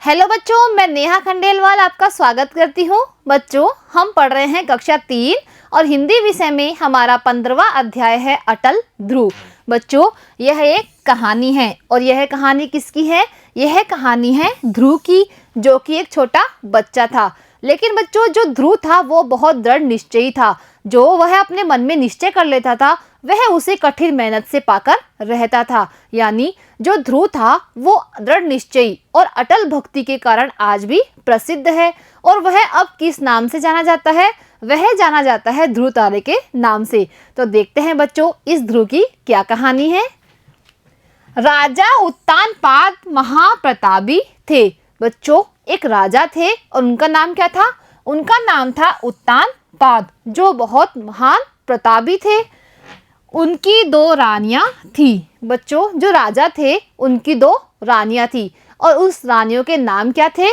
Hello बच्चों, मैं नेहा खंडेलवाल आपका स्वागत करती हूँ। बच्चों, हम पढ़ रहे हैं कक्षा 3 और हिंदी विषय में हमारा 15वां अध्याय है अटल ध्रुव। बच्चों, यह एक कहानी है और यह कहानी किसकी है? यह कहानी है ध्रुव की, जो कि एक छोटा बच्चा था। लेकिन बच्चों, जो ध्रुव था वो बहुत दृढ़ निश्चयी था। जो वह अपने मन में निश्चय कर लेता था वह उसे कठिन मेहनत से पाकर रहता था। यानी जो ध्रुव था वो दृढ़ निश्चयी और अटल भक्ति के कारण आज भी प्रसिद्ध है। और वह अब किस नाम से जाना जाता है? वह जाना जाता है ध्रुव तारे के नाम से। तो देखते हैं बच्चों, इस ध्रुव की क्या कहानी है। राजा उत्तानपाद महाप्रतापी थे। बच्चों, एक राजा थे और उनका नाम क्या था? उनका नाम था उत्तानपाद, जो बहुत महान प्रतापी थे। उनकी 2 रानियां थी। बच्चों, जो राजा थे उनकी 2 रानियां थी और उस रानियों के नाम क्या थे?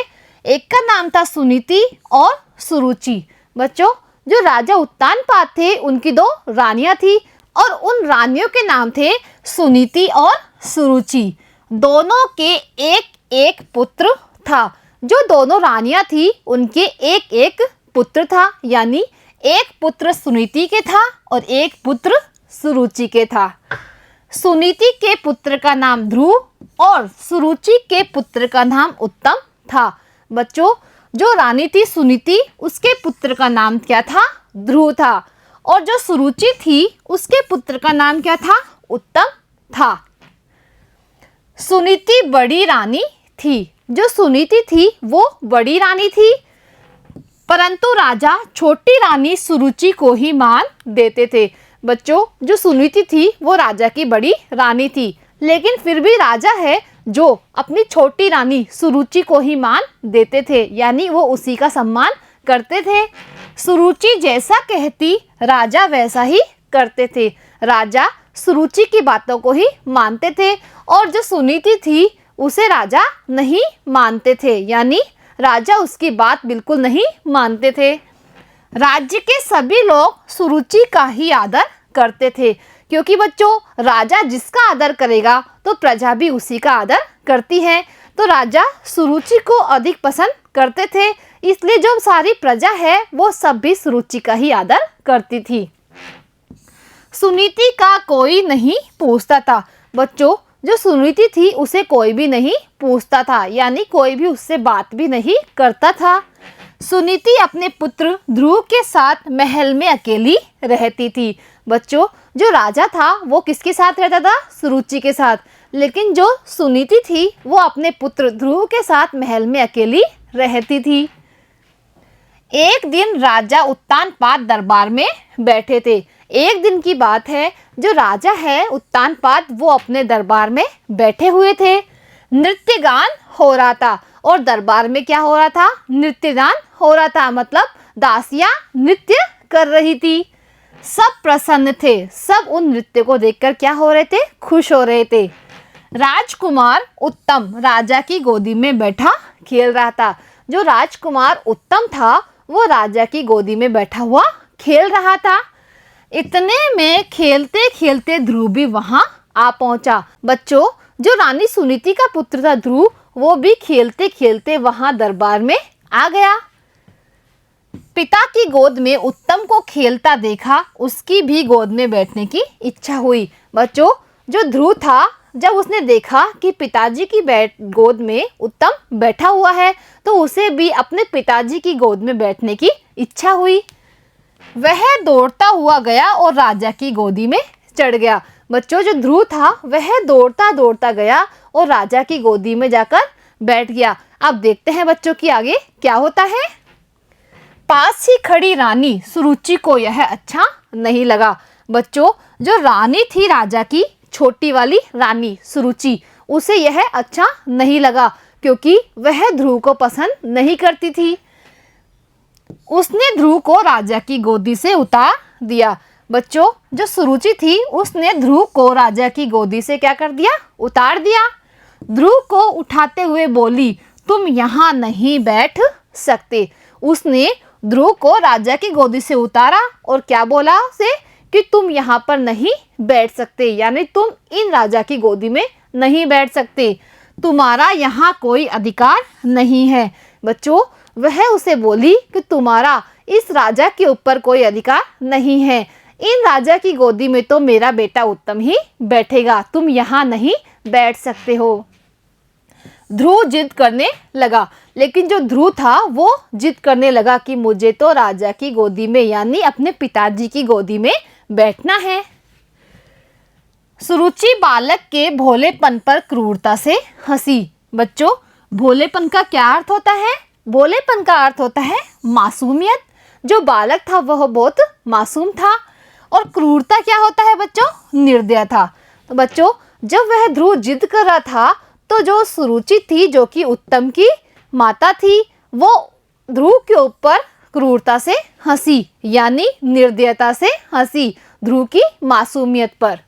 एक का नाम था सुनीति और सुरुचि। बच्चों, जो राजा उत्तानपाद थे उनकी 2 रानियां थी और उन रानियों के नाम थे सुनीति और सुरुचि। दोनों के एक एक पुत्र था। जो दोनों रानियां थी उनके एक एक पुत्र था। यानी एक पुत्र सुनीति के था और एक पुत्र सुरुचि के था। सुनीति के पुत्र का नाम ध्रुव और सुरुचि के पुत्र का नाम उत्तम था। बच्चों, जो रानी थी सुनीति, उसके पुत्र का नाम क्या था? ध्रुव था। और जो सुरुचि थी उसके पुत्र का नाम क्या था? उत्तम था। सुनीति बड़ी रानी थी। जो सुनीति थी वो बड़ी रानी थी, परंतु राजा छोटी रानी सुरुचि को ही मान देते थे। बच्चों, जो सुनीति थी वो राजा की बड़ी रानी थी, लेकिन फिर भी राजा है जो अपनी छोटी रानी सुरुचि को ही मान देते थे। यानी वो उसी का सम्मान करते थे। सुरुचि जैसा कहती राजा वैसा ही करते थे। राजा सुरुचि की बातों को ही मानते थे और जो सुनीति थी उसे राजा नहीं मानते थे। यानी राजा उसकी बात बिल्कुल नहीं मानते थे। राज्य के सभी लोग सुरुचि का ही आदर करते थे, क्योंकि बच्चों राजा जिसका आदर करेगा तो प्रजा भी उसी का आदर करती है। तो राजा सुरुचि को अधिक पसंद करते थे, इसलिए जो सारी प्रजा है वो सब भी सुरुचि का ही आदर करती थी। सुनीति का कोई नहीं पूछता था। बच्चों, जो सुनीति थी उसे कोई भी नहीं पूछता था, यानी कोई भी उससे बात भी नहीं करता था। सुनीति अपने पुत्र ध्रुव के साथ महल में अकेली रहती थी। बच्चों, जो राजा था वो किसके साथ रहता था? सुरुचि के साथ। लेकिन जो सुनीति थी वो अपने पुत्र ध्रुव के साथ महल में अकेली रहती थी। एक दिन राजा उत्तानपाद दरबार में बैठे थे। एक दिन की बात है, जो राजा है उत्तानपाद वो अपने दरबार में बैठे हुए थे। नृत्य गान हो रहा था और दरबार में क्या हो रहा था? नृत्य गान हो रहा था, मतलब दासियां नृत्य कर रही थी। सब प्रसन्न थे। सब उन नृत्य को देखकर क्या हो रहे थे? खुश हो रहे थे। राजकुमार उत्तम राजा की गोदी में बैठा खेल रहा था। जो राजकुमार उत्तम था वो राजा की गोदी में बैठा हुआ खेल रहा था। इतने में खेलते खेलते ध्रुव भी वहां आ पहुंचा। बच्चों, जो रानी सुनीति का पुत्र था ध्रुव, वो भी खेलते खेलते वहां दरबार में आ गया। पिता की गोद में उत्तम को खेलता देखा, उसकी भी गोद में बैठने की इच्छा हुई। बच्चों, जो ध्रुव था जब उसने देखा कि पिताजी की गोद में उत्तम बैठा हुआ है तो उसे भी अपने पिताजी की गोद में बैठने की इच्छा हुई। वह दौड़ता हुआ गया और राजा की गोदी में चढ़ गया। बच्चों, जो ध्रुव था वह दौड़ता दौड़ता गया और राजा की गोदी में जाकर बैठ गया। अब देखते हैं बच्चों की आगे क्या होता है। पास ही खड़ी रानी सुरुचि को यह अच्छा नहीं लगा। बच्चों, जो रानी थी राजा की, छोटी वाली रानी सुरुचि, उसे यह अच्छा नहीं लगा क्योंकि वह ध्रुव को पसंद नहीं करती थी। उसने ध्रुव को राजा की गोदी से उतार दिया। बच्चों, जो सुरुचि थी उसने ध्रुव को राजा की गोदी से क्या कर दिया? उतार दिया। ध्रुव को उठाते हुए बोली, तुम यहाँ नहीं बैठ सकते। उसने ध्रुव को राजा की गोदी से उतारा और क्या बोला उसे? कि तुम यहाँ पर नहीं बैठ सकते, यानी तुम इन राजा की गोदी में नहीं बैठ सकते। तुम्हारा यहाँ कोई अधिकार नहीं है। बच्चों, वह उसे बोली कि तुम्हारा इस राजा के ऊपर कोई अधिकार नहीं है। इन राजा की गोदी में तो मेरा बेटा उत्तम ही बैठेगा, तुम यहाँ नहीं बैठ सकते हो। ध्रुव जिद करने लगा, लेकिन जो ध्रुव था वो जिद करने लगा कि मुझे तो राजा की गोदी में यानी अपने पिताजी की गोदी में बैठना है। सुरुचि बालक के भोलेपन पर क्रूरता से हंसी। बच्चों, भोलेपन का क्या अर्थ होता है? भोलेपन का अर्थ होता है मासूमियत। जो बालक था वह बहुत मासूम था। और क्रूरता क्या होता है बच्चों? निर्दय था। तो बच्चों, जब वह ध्रुव जिद कर रहा था तो जो सुरुचि थी, जो कि उत्तम की माता थी, वो ध्रुव के ऊपर क्रूरता से हंसी यानी निर्दयता से हंसी ध्रुव की मासूमियत पर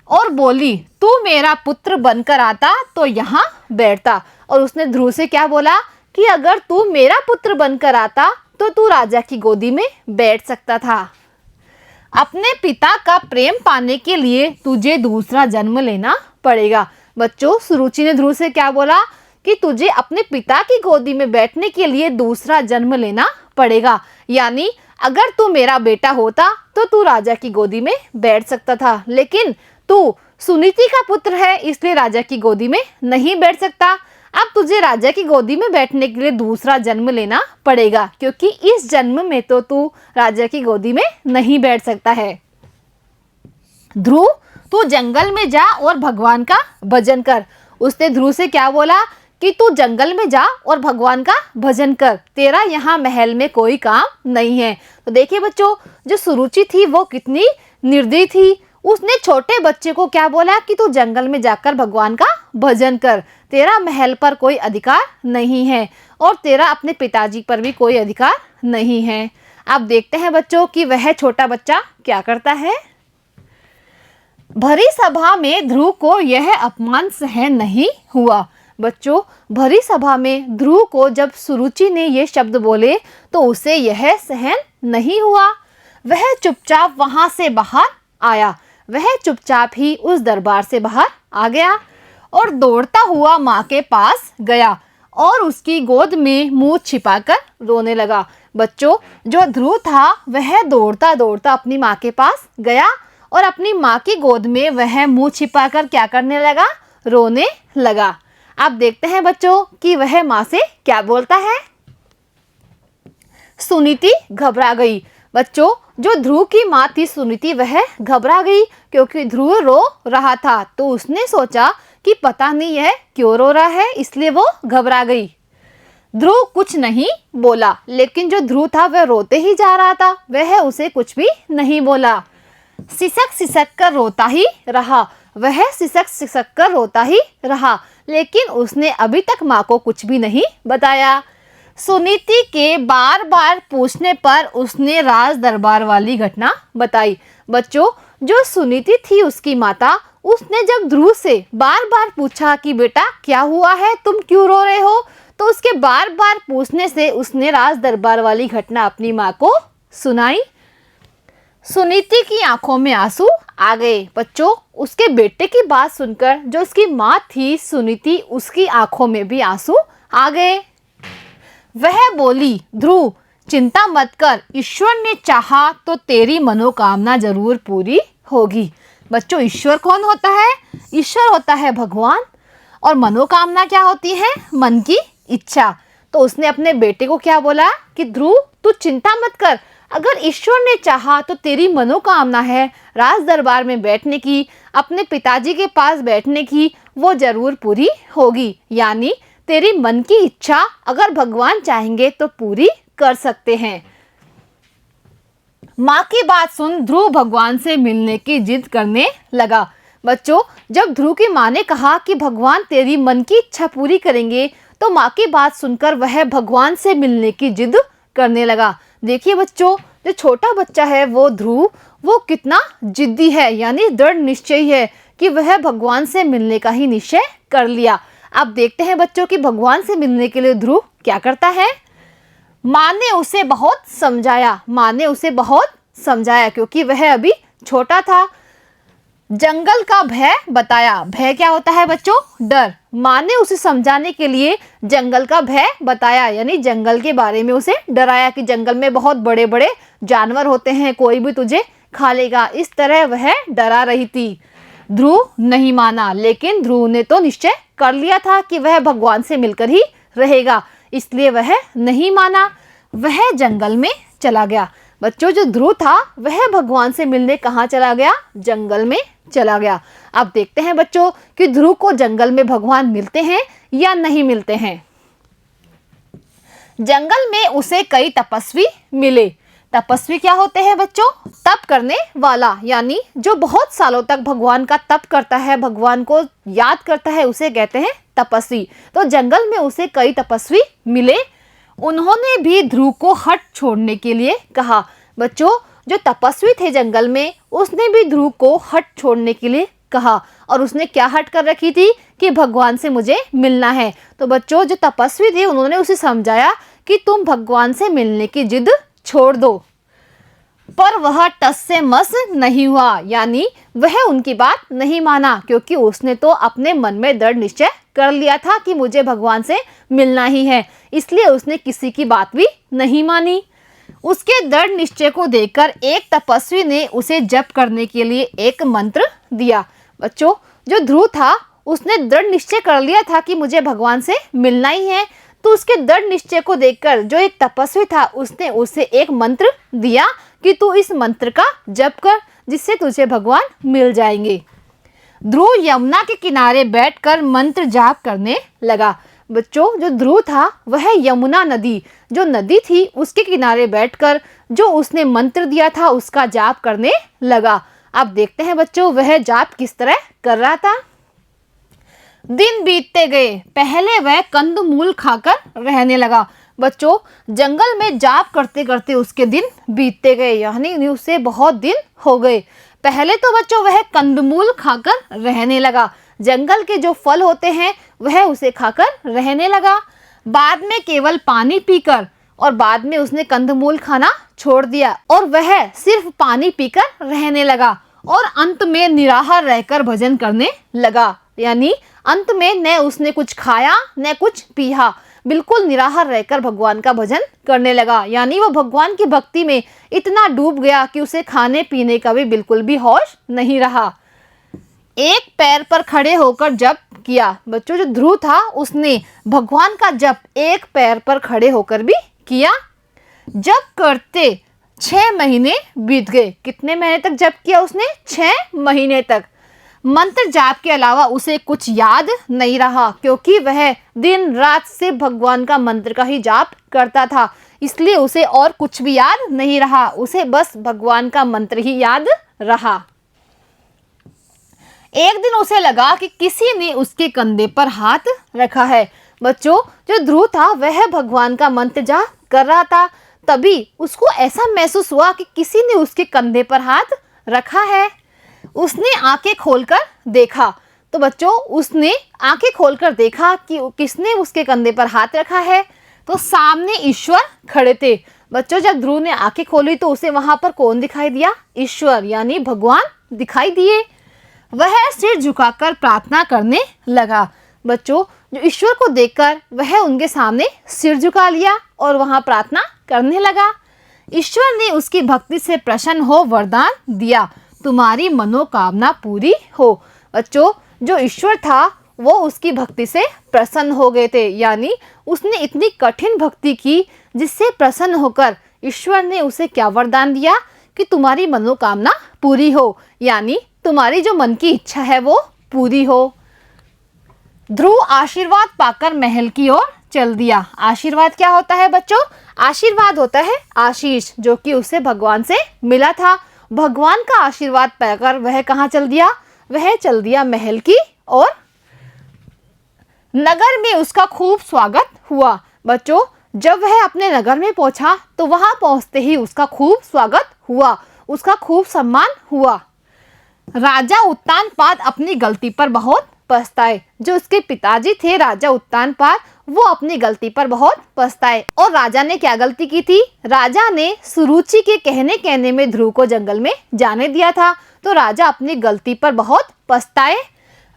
और बोली, तू मेरा पुत्र बनकर आता तो यहाँ बैठता। और उसने ध्रुव से क्या बोला कि अगर तू मेरा पुत्र बनकर आता तो तू राजा की गोदी में बैठ सकता था। अपने पिता का प्रेम पाने के लिए तुझे दूसरा जन्म लेना पड़ेगा। बच्चों, सुरुचि ने ध्रुव से क्या बोला कि तुझे अपने पिता की गोदी में बैठने के लिए दूसरा जन्म लेना पड़ेगा, यानी अगर तू मेरा बेटा होता तो तू राजा की गोदी में बैठ सकता था, लेकिन तू सुनीति का पुत्र है इसलिए राजा की गोदी में नहीं बैठ सकता। अब तुझे राजा की गोदी में बैठने के लिए दूसरा जन्म लेना पड़ेगा, क्योंकि इस जन्म में तो तू राजा की गोदी में नहीं बैठ सकता है। ध्रुव, तू जंगल में जा और भगवान का भजन कर। उसने ध्रुव से क्या बोला कि तू जंगल में जा और भगवान का भजन कर, तेरा यहाँ महल में कोई काम नहीं है। तो देखिए बच्चों, जो सुरुचि थी वो कितनी निर्दयी थी। उसने छोटे बच्चे को क्या बोला कि तू जंगल में जाकर भगवान का भजन कर, तेरा महल पर कोई अधिकार नहीं है और तेरा अपने पिताजी पर भी कोई अधिकार नहीं है। अब देखते हैं बच्चों कि वह छोटा बच्चा क्या करता है। भरी सभा में ध्रुव को यह अपमान सहन नहीं हुआ। बच्चों, भरी सभा में ध्रुव को जब सुरुचि ने ये शब्द बोले तो उसे यह सहन नहीं हुआ। वह चुपचाप वहां से बाहर आया। वह चुपचाप ही उस दरबार से बाहर आ गया और दौड़ता हुआ माँ के पास गया और उसकी गोद में मुंह छिपाकर रोने लगा। बच्चों, जो ध्रुव था वह दौड़ता दौड़ता अपनी माँ के पास गया और अपनी माँ की गोद में वह मुंह छिपाकर क्या करने लगा? रोने लगा। अब देखते हैं बच्चों कि वह माँ से क्या बोलता है। सुनीति घबरा गई। बच्चों, जो ध्रुव की माँ थी सुनीति, वह घबरा गई क्योंकि ध्रुव रो रहा था। तो उसने सोचा कि पता नहीं यह क्यों रो रहा है, इसलिए वो घबरा गई। ध्रुव कुछ नहीं बोला, लेकिन जो ध्रुव था वह रोते ही जा रहा था। वह उसे कुछ भी नहीं बोला। सिसक सिसक कर रोता ही रहा। वह सिसक सिसक कर रोता ही रहा, लेकिन उसने अभी तक माँ को कुछ भी नहीं बताया। सुनीति के बार बार पूछने पर उसने राज दरबार वाली घटना बताई। बच्चों, जो सुनीति थी उसकी माता, उसने जब ध्रुव से बार बार पूछा कि बेटा क्या हुआ है, तुम क्यों रो रहे हो, तो उसके बार बार पूछने से उसने राज दरबार वाली घटना अपनी माँ को सुनाई। सुनीति की आंखों में आंसू आ गए। बच्चों, उसके बेटे की बात सुनकर जो उसकी माँ थी सुनीति, उसकी आंखों में भी आंसू आ गए। वह बोली, ध्रुव चिंता मत कर, ईश्वर ने चाहा तो तेरी मनोकामना जरूर पूरी होगी। बच्चों, ईश्वर कौन होता है? ईश्वर होता है भगवान। और मनोकामना क्या होती है? मन की इच्छा। तो उसने अपने बेटे को क्या बोला कि ध्रुव तू चिंता मत कर, अगर ईश्वर ने चाहा तो तेरी मनोकामना है राज दरबार में बैठने की, अपने पिताजी के पास बैठने की, वो जरूर पूरी होगी। यानी तेरी मन की इच्छा अगर भगवान चाहेंगे तो पूरी कर सकते हैं। माँ की बात सुन ध्रुव भगवान से मिलने की जिद करने लगा। बच्चों, जब ध्रुव की माँ ने कहा कि भगवान तेरी मन की इच्छा पूरी करेंगे, तो माँ की बात सुनकर वह भगवान से मिलने की जिद करने लगा। देखिए बच्चों, जो छोटा बच्चा है वो ध्रुव, वो कितना जिद्दी है, यानी दृढ़ निश्चयी है कि वह भगवान से मिलने का ही निश्चय कर लिया। अब देखते हैं बच्चों कि भगवान से मिलने के लिए ध्रुव क्या करता है। माँ ने उसे बहुत समझाया। माँ ने उसे बहुत समझाया क्योंकि वह अभी छोटा था। जंगल का भय बताया। भय क्या होता है बच्चों? डर। माँ ने उसे समझाने के लिए जंगल का भय बताया, यानी जंगल के बारे में उसे डराया कि जंगल में बहुत बड़े बड़े जानवर होते हैं, कोई भी तुझे खा लेगा। इस तरह वह डरा रही थी। ध्रुव नहीं माना, लेकिन ध्रुव ने तो निश्चय कर लिया था कि वह भगवान से मिलकर ही रहेगा, इसलिए वह नहीं माना। वह जंगल में चला गया। बच्चों, जो ध्रुव था वह भगवान से मिलने कहाँ चला गया? जंगल में चला गया। अब देखते हैं बच्चों कि ध्रुव को जंगल में भगवान मिलते हैं या नहीं मिलते हैं। जंगल में उसे कई तपस्वी मिले। तपस्वी क्या होते हैं बच्चों? तप करने वाला, यानी जो बहुत सालों तक भगवान का तप करता है, भगवान को याद करता है, उसे कहते हैं तपस्वी। तो जंगल में उसे कई तपस्वी मिले। उन्होंने भी ध्रुव को हट छोड़ने के लिए कहा। बच्चों, जो तपस्वी थे जंगल में, उसने भी ध्रुव को हट छोड़ने के लिए कहा। और उसने क्या हट कर रखी थी? कि भगवान से मुझे मिलना है। तो बच्चों, जो तपस्वी थे उन्होंने उसे समझाया कि तुम भगवान से मिलने की जिद छोड़ दो। पर वह टस से मस नहीं हुआ, यानी वह उनकी बात नहीं माना, क्योंकि उसने तो अपने मन में दृढ़ निश्चय कर लिया था कि मुझे भगवान से मिलना ही है, इसलिए उसने किसी की बात भी नहीं मानी। उसके दृढ़ निश्चय को देखकर एक तपस्वी ने उसे जप करने के लिए एक मंत्र दिया। बच्चों, जो ध्रुव था उसने दृढ़ निश्चय कर लिया था कि मुझे भगवान से मिलना ही है, तो उसके दृढ़ निश्चय को देखकर जो एक तपस्वी था उसने उसे एक मंत्र दिया कि तू इस मंत्र का जप कर, जिससे तुझे भगवान मिल जाएंगे। ध्रुव यमुना के किनारे बैठकर मंत्र जाप करने लगा। बच्चों, जो ध्रुव था वह यमुना नदी, जो नदी थी उसके किनारे बैठकर जो उसने मंत्र दिया था उसका जाप करने लगा। अब देखते हैं बच्चों वह जाप किस तरह कर रहा था। दिन बीतते गए। पहले वह कंदमूल खाकर रहने लगा। बच्चों, जंगल में जाप करते करते उसके दिन बीतते गए, यानी उसे बहुत दिन हो गए। पहले तो बच्चों वह कंदमूल खाकर रहने लगा, जंगल के जो फल होते हैं वह उसे खाकर रहने लगा। बाद में केवल पानी पीकर, और बाद में उसने कंदमूल खाना छोड़ दिया और वह सिर्फ पानी पीकर रहने लगा। और अंत में निराहार रहकर भजन करने लगा, यानी अंत में न उसने कुछ खाया न कुछ पिया, बिल्कुल निराहार रहकर भगवान का भजन करने लगा। यानी वो भगवान की भक्ति में इतना डूब गया कि उसे खाने पीने का भी बिल्कुल भी होश नहीं रहा। एक पैर पर खड़े होकर जप किया। बच्चों, जो ध्रुव था उसने भगवान का जप एक पैर पर खड़े होकर भी किया। जप करते 6 महीने बीत गए। कितने महीने तक जप किया उसने? 6 महीने तक। मंत्र जाप के अलावा उसे कुछ याद नहीं रहा, क्योंकि वह दिन रात से भगवान का मंत्र का ही जाप करता था, इसलिए उसे और कुछ भी याद नहीं रहा, उसे बस भगवान का मंत्र ही याद रहा। एक दिन उसे लगा कि किसी ने उसके कंधे पर हाथ रखा है। बच्चों, जो ध्रुव था वह भगवान का मंत्र जाप कर रहा था, तभी उसको ऐसा महसूस हुआ कि किसी ने उसके कंधे पर हाथ रखा है। उसने आंखें खोलकर देखा। तो बच्चों, उसने आंखें खोलकर देखा कि किसने उसके कंधे पर हाथ रखा है। तो सामने ईश्वर खड़े थे। बच्चों, जब ध्रुव ने आंखें खोली तो उसे वहां पर कौन दिखाई दिया? ईश्वर, यानी भगवान दिखाई दिए। वह सिर झुकाकर प्रार्थना करने लगा। बच्चों, जो ईश्वर को देखकर वह उनके सामने सिर झुका लिया और वहां प्रार्थना करने लगा। ईश्वर ने उसकी भक्ति से प्रसन्न हो वरदान दिया, तुम्हारी मनोकामना पूरी हो। बच्चों, जो ईश्वर था वो उसकी भक्ति से प्रसन्न हो गए थे, यानी उसने इतनी कठिन भक्ति की जिससे प्रसन्न होकर ईश्वर ने उसे क्या वरदान दिया कि तुम्हारी मनोकामना पूरी हो, यानी तुम्हारी जो मन की इच्छा है वो पूरी हो। ध्रुव आशीर्वाद पाकर महल की ओर चल दिया। आशीर्वाद क्या होता है बच्चों? आशीर्वाद होता है आशीष, जो कि उसे भगवान से मिला था। भगवान का आशीर्वाद पाकर वह कहाँ चल दिया? वह चल दिया महल की ओर। नगर में उसका खूब स्वागत हुआ। बच्चों, जब वह अपने नगर में पहुंचा तो वहां पहुंचते ही उसका खूब स्वागत हुआ, उसका खूब सम्मान हुआ। राजा उत्तानपाद अपनी गलती पर बहुत पछताए। जो उसके पिताजी थे राजा उत्तानपाद, वो अपनी गलती पर बहुत पछताए। और राजा ने क्या गलती की थी? राजा ने सुरुचि के कहने में ध्रुव को जंगल में जाने दिया था, तो राजा अपनी गलती पर बहुत पछताए।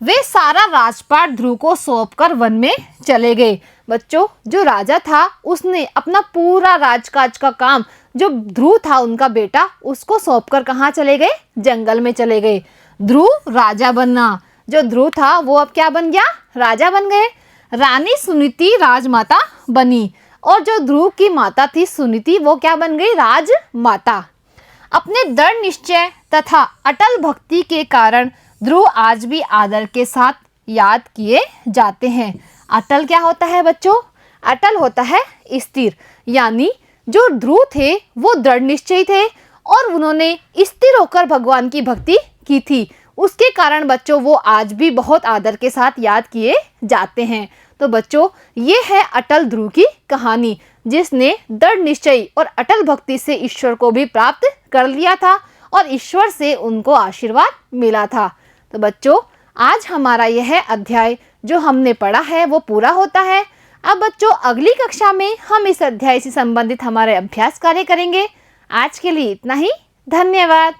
वे सारा राजपाट ध्रुव को सौंपकर वन में चले गए। बच्चों, जो राजा था उसने अपना पूरा राजकाज का काम जो ध्रुव था उनका बेटा उसको सौंपकर कहाँ चले गए? जंगल में चले गए। ध्रुव राजा बनना, जो ध्रुव था वो अब क्या बन गया? राजा बन गए। रानी सुनीति राजमाता बनी और जो ध्रुव की माता थी सुनीति वो क्या बन गई? राजमाता। अपने दृढ़ निश्चय तथा अटल भक्ति के कारण ध्रुव आज भी आदर के साथ याद किए जाते हैं। अटल क्या होता है बच्चों? अटल होता है स्थिर, यानी जो ध्रुव थे वो दृढ़ निश्चयी थे और उन्होंने स्थिर होकर भगवान की भक्ति की थी। उसके कारण बच्चों वो आज भी बहुत आदर के साथ याद किए जाते हैं। तो बच्चों, ये है अटल ध्रुव की कहानी, जिसने दृढ़ निश्चय और अटल भक्ति से ईश्वर को भी प्राप्त कर लिया था और ईश्वर से उनको आशीर्वाद मिला था। तो बच्चों, आज हमारा यह अध्याय जो हमने पढ़ा है वो पूरा होता है। अब बच्चों, अगली कक्षा में हम इस अध्याय से संबंधित हमारे अभ्यास कार्य करेंगे। आज के लिए इतना ही। धन्यवाद।